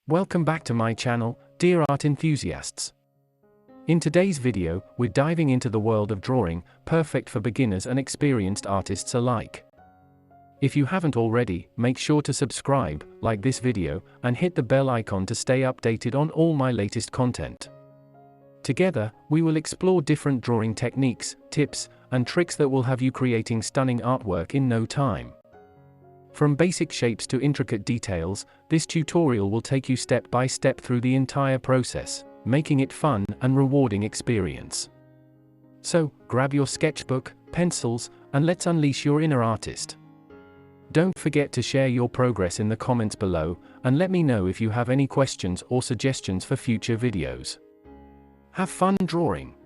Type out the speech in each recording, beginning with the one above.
Welcome back to my channel, dear art enthusiasts. In today's video, we're diving into the world of drawing, perfect for beginners and experienced artists alike. If you haven't already, make sure to subscribe, like this video, and hit the bell icon to stay updated on all my latest content. Together, we will explore different drawing techniques, tips, and tricks that will have you creating stunning artwork in no time. From basic shapes to intricate details, this tutorial will take you step by step through the entire process, making it fun and rewarding experience. So, grab your sketchbook, pencils, and let's unleash your inner artist. Don't forget to share your progress in the comments below, and let me know if you have any questions or suggestions for future videos. Have fun drawing!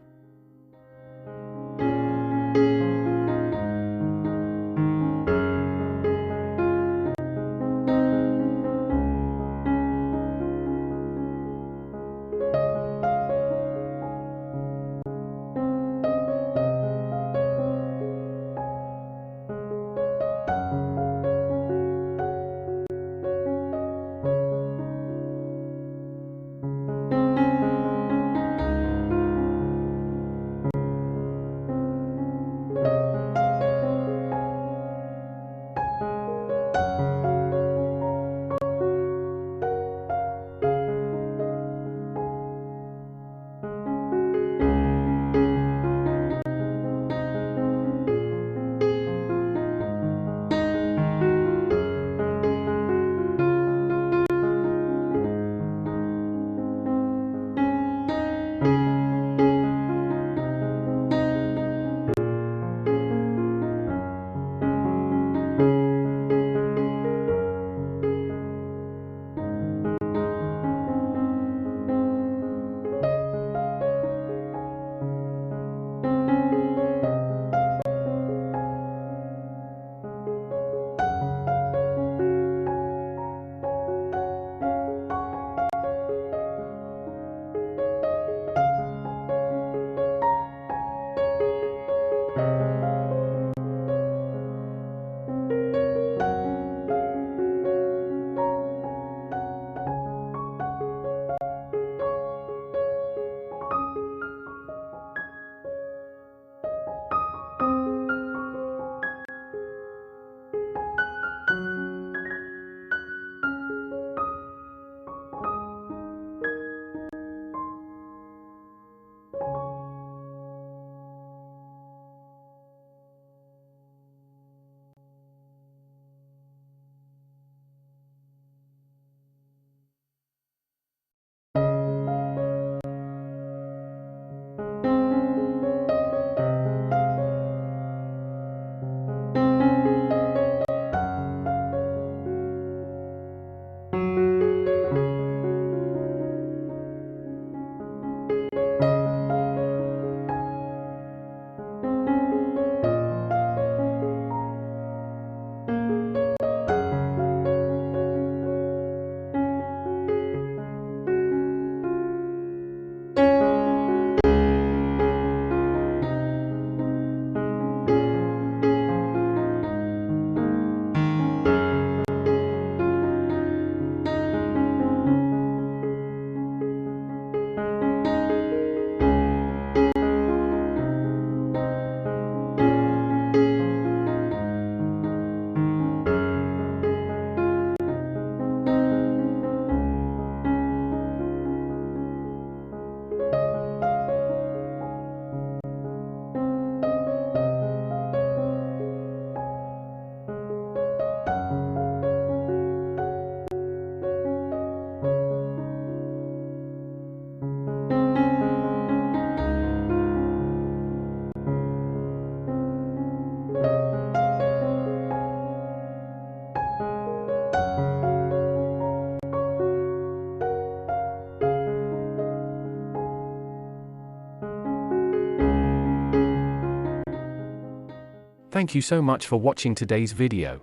Thank you so much for watching today's video.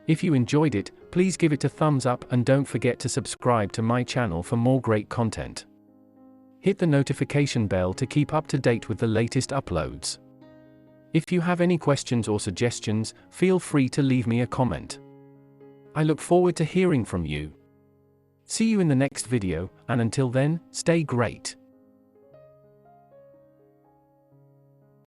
If you enjoyed it, please give it a thumbs up and don't forget to subscribe to my channel for more great content. Hit the notification bell to keep up to date with the latest uploads. If you have any questions or suggestions, feel free to leave me a comment. I look forward to hearing from you. See you in the next video, and until then, stay great.